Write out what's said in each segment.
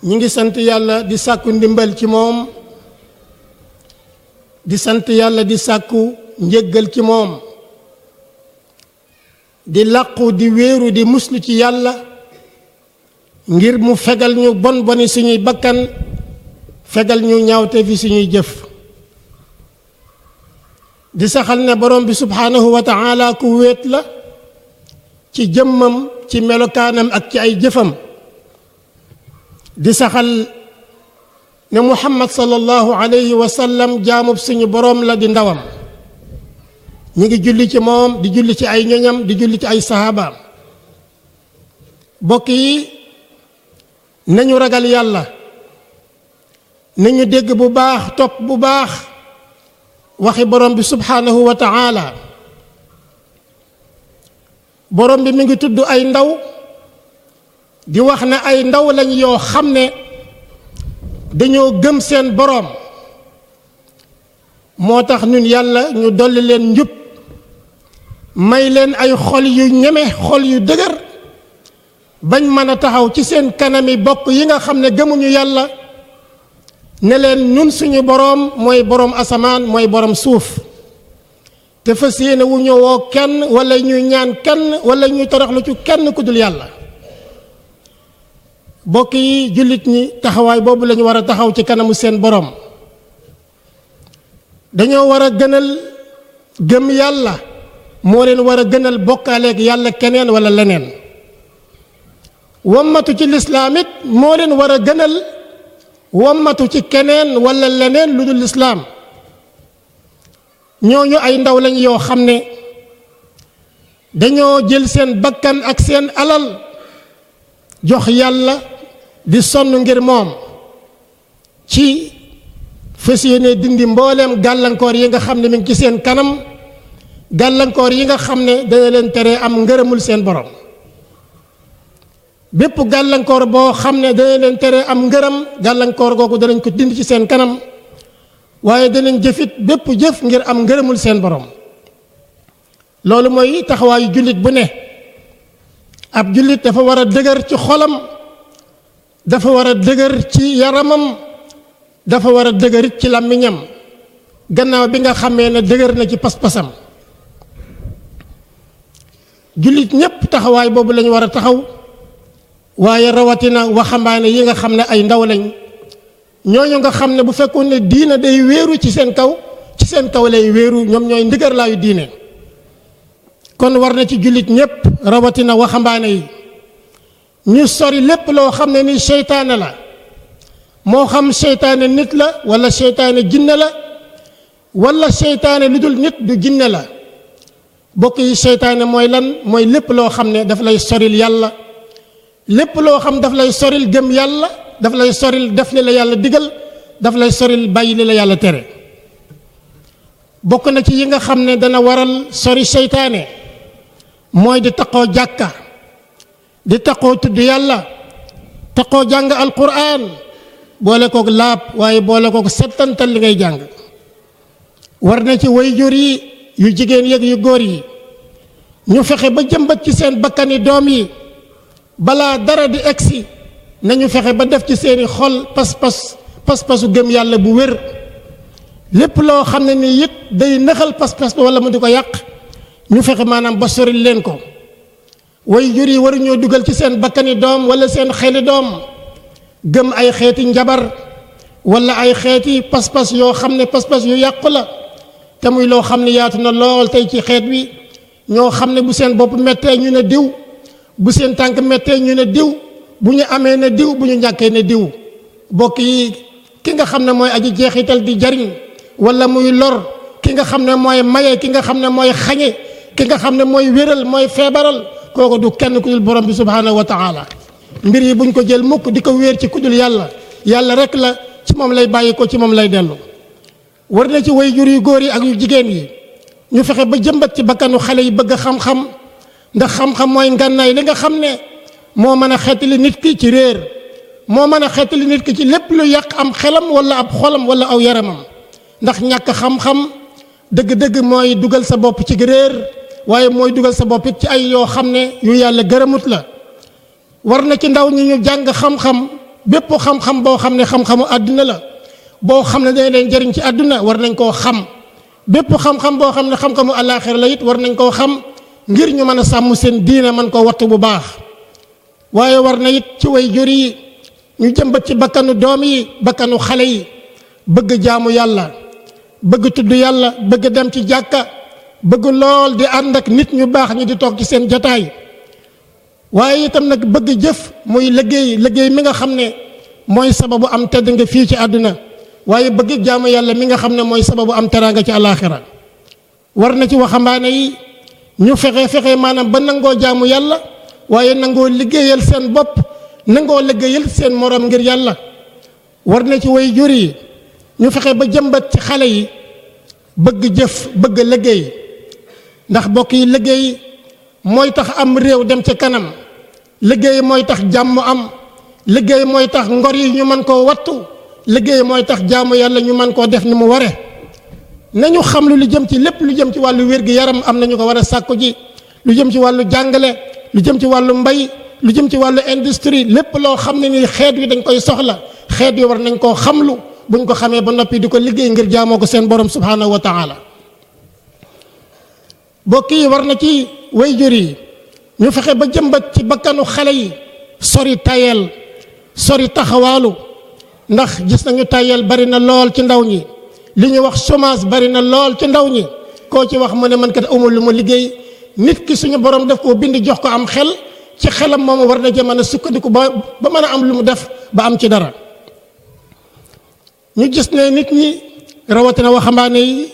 ñi ngi sant yàlla di sàkku ndimbal ci moom di sant yàlla di sàkku njéggal ci moom di làqu di wéeru di muslu ci yàlla ngir mu fegal ñu bon boni suñuy bakkan fegal ñu ñaawte fi suñuy jëf di saxal ne borom bi subhaanahu wa taala ku wéet la ci jëmmam ci melokaanam ak ci ay jëfam di saxal ne muhammad sallallahu alayhi wa sallam jaamub suñu borom la di ndawam ñi ngi julli ci moom di julli ci ay ñoñam di julli ci ay sahabaam bokk yi nañu ragal yàlla nañu dégg bu baax topp bu baax waxi borom bi subhaanahu wa taala borom bi mi ngi tudd ay ndaw di wax ne ay ndaw lañ yoo xam ne dañoo gëm seen borom moo tax ñun yàlla ñu dolli leen njub may leen ay xol yu ñeme xol yu dëgër bañ mën a taxaw ci seen kanami bokk yi nga xam ne gëmuñu yàlla ne leen ñun suñu boroom mooy boroom asamaan mooy boroom suuf te fas yéene wu ñëwoo kenn wala ñuy ñaan kenn wala ñuy toroxlu ci kenn ku dul yàlla bokk yi jullit ñi taxawaay boobu lañu war a taxaw ci kanamu seen boroom dañoo war a gënal gëm yàlla moo leen war a gënal bokkaaleeg yàlla keneen wala leneen wammatu ci lislaam it moo leen war a gënal wammatu ci keneen wala leneen lu dul lislaam ñooñu ay ndaw lañ yoo xam ne dañoo jël seen bakkan ak seen alal jox yàlla di sonn ngir moom ci fas yéene dindi mbooleem gàllankoor yi nga xam ne mi ngi ci seen kanam gàllankoor yi nga xam ne dana leen tere am ngërëmul seen borom bépp gàllankoor boo xam ne dana leen tere am ngërëm gàllankoor googu danañ ko dindi ci seen kanam waaye danañ jëfit bépp jëf ngir am ngërëmul seen borom loolu mooy taxawaayu jullit bu ne ab jullit dafa war a dëgër ci xolam dafa war a dëgër ci yaramam dafa war a dëgërit ci làmmiñam gannaaw bi nga xamee ne dëgër na ci pas-pasam jullit ñépp taxawaay boobu lañu war a taxaw waaye rawatina waxambaane yi nga xam ne ay ndaw lañ ñooñu nga xam ne bu fekkoon ne diina day wéeru ci seen kaw lay wéeru ñoom ñooy ndigar laayu diine kon war na ci jullit ñépp rawatina waxambaane yi ñu sori lépp loo xam ne ni seytaane la moo xam seytaane nit la wala seytaane jinne la wala seytaane lu dul nit du jinne la bokk yi seytaane mooy lan mooy lépp loo xam ne daf lay soril yàlla lépp loo xam daf lay soril gëm yàlla daf lay soril def li la yàlla digal daf lay soril bàyyi li la yàlla tere bokk na ci yi nga xam ne dana waral sori seytaane mooy di taqoo jàkka di taqoo tudd yàlla taqoo jàng alquran boole kook laab waaye boole kook settantal li ngay jàng war na ci wayjur yi yu jigéen yeeg yu góor yi ñu fexe ba jëmbat ci seen bakkani doom yi balaa dara di egsi nañu fexe ba def ci seeni xol pas-pasu gëm yàlla bu wér lépp loo xam ne ni it day nëxal pas-pas wala mu di ko yàq ñu fexe maanaam ba soril leen ko wayjur yi waruñoo dugal ci seen bakkani doom wala seen xeli doom gëm ay xeeti njabar wala ay xeeti pas-pas yoo xam ne pas-pas yu yàqu la te muy loo xam ne yaatu na lool tey ci xeet wi ñoo xam ne bu seen bopp mettee ñu ne diw bu seen tànk mettee ñu ne diw bu ñu amee ne diw bu ñu ñàkkee ne diw bokk yi ki nga xam ne mooy aji jeexital di jariñ wala muy lor ki nga xam ne mooy maye ki nga xam ne mooy xañe ki nga xam ne mooy wéral mooy feebaral kooku du kenn ku dul borom bi subhaanahu wa taala mbir yi buñ ko jël mukk di ko wéer ci ku dul yàlla yàlla rek la ci moom lay bàyyi ko ci moom lay dellu war na ci wayjur yu góor yi ak yu jigéen yi ñu fexe ba jëmbat ci bakkanu xale yi bëgg xam-xam ndax xam-xam mooy ngànnaay li nga xam ne moo mën a xettali nit ki ci réer moo mën a xettali nit ki ci lépp lu yàq am xelam wala ab xolam wala aw yaramam ndax ñàkk xam-xam dëgg-dëgg mooy dugal sa bopp ci réer waaye mooy dugal sa bopp it ci ay yoo xam ne yu yàlla gërëmut la war na ci ndaw ñi ñu jàng xam-xam bépp xam-xam boo xam ne xam-xamu àdduna la boo xam ne day leen jëriñ ci àdduna war nañ koo xam bépp xam-xam boo xam ne xam-xamu àllaaxira la it war nañ koo xam ngir ñu mën a sàmm seen diine mën koo wattu bu baax waaye war na it ci way jur yi ñu jëmbat ci bakkanu doom yi bakkanu xale yi bëgg jaamu yàlla bëgg tudd yàlla bëgg dem ci jàkka bëgg lool di ànd ak nit ñu baax ñi di toog ci seen jataay waaye itam nag bëgg jëf muy liggéey mi nga xam ne mooy sababu am tedd nga fii ci àdduna waaye bëgg jaamu yàlla mi nga xam ne mooy sababu am teraanga ci àllaaxira war na ci waxambaane yi ñu fexe maanaam ba nangoo jaamu yàlla waaye nangoo liggéeyal seen bopp nangoo liggéeyal seen morom ngir yàlla war na ci way jur yi ñu fexe ba jëmbat ci xale yi bëgg jëf bëgg liggéey ndax bokk yi liggéey mooy tax am réew dem ca kanam liggéey mooy tax jàmm am liggéey mooy tax ngor yi ñu mën koo wattu liggéey mooy tax jaamu yàlla ñu mën koo def ni mu ware nañu xam lu jëm ci lépp lu jëm ci wàllu wér-gi-yaram am nañu ko war a sàkku ji lu jëm ci wàllu jàngale lu jëm ci wàllu mbay lu jëm ci wàllu industrie lépp loo xam ne ni xeet wi dañ koy soxla xeet wi war nañ koo xamlu buñ ko xamee ba noppi di ko liggéey ngir jaamoo ko seen borom subhanahu wa taala bokk yi war na ci wayjur yi ñu fexe ba jëmbat ci bakkanu xale yi sori tayel sori taxawaalu ndax gis nañu tayel bari na lool ci ndaw ñi li ñuy wax chômage bari na lool ci ndaw ñi koo ci wax mu ne man kat amul lu ma liggéey nit ki suñu borom daf koo bind jox ko am xel ci xelam moom war na ca mën a sukkandiku ba mën a am lu mu def ba am ci dara ñu gis ne nit ñi rawatina waxambaane yi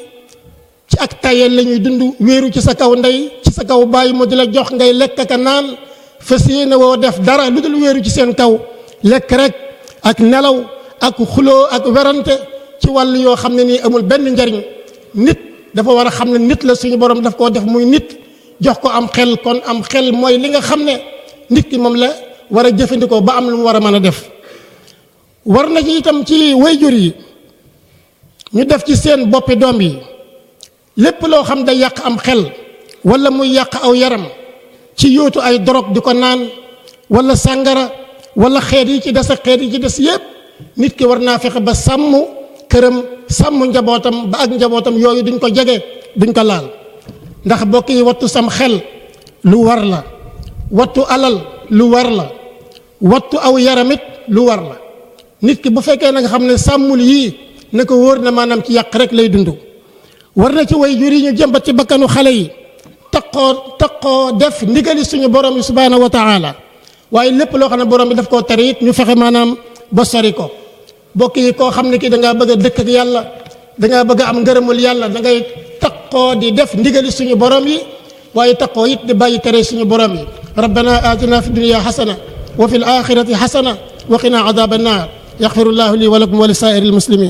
ci ak tayel la ñuy dund wéeru ci sa kaw ndey ci sa kaw bàyyi mu di la jox ngay lekk ka naan fas yéene woo def dara lu dul wéeru ci seen kaw lekk rek ak nelaw ak xuloo ak werante ci wàll yoo xam ne nii amul benn njariñ nit dafa war a xam ne nit la suñu borom daf koo def muy nit jox ko am xel kon am xel mooy li nga xam ne nit ki moom la war a jëfandikoo ba am lu mu war a mën a def war na ci itam ci wayjur yi ñu def ci seen boppi doom yi lépp loo xam day yàq am xel wala muy yàq aw yaram ci yóotu ay drogue di ko naan wala sàngara wala xeet yi ci des ak xeet yi ci des yépp nit ki war naa fexe ba sàmm këram sàmm njabootam ba ak njabootam yooyu duñ ko jege duñ ko laal ndax bokk yi wattu sam xel lu war la wattu alal lu war la wattu aw yaramit lu war la nit ki bu fekkee na nga xam ne sàmmul yii na ko wóor na maanaam ci yàq rek lay dund war na ci way jur yi ñu jëmbat ci bakkanu xale yi taqoo def ndigali suñu borom yi subhanahu wa taala waaye lépp loo xam ne borom bi daf koo tere it ñu fexe maanaam ba sori ko bokk yi koo xam ne kii dangaa bëgg a dëkk ak yàlla dangaa bëgg a am ngërëmul yàlla da ngay taqoo di def ndigali suñu borom yi waaye taqoo it di bàyyi tere suñu borom yi rabbana atina fi dunya xasana wa fi l axirati xasana wa qina adaba annar yaxfirullahu li wa lakum wa li saa'iri l muslimin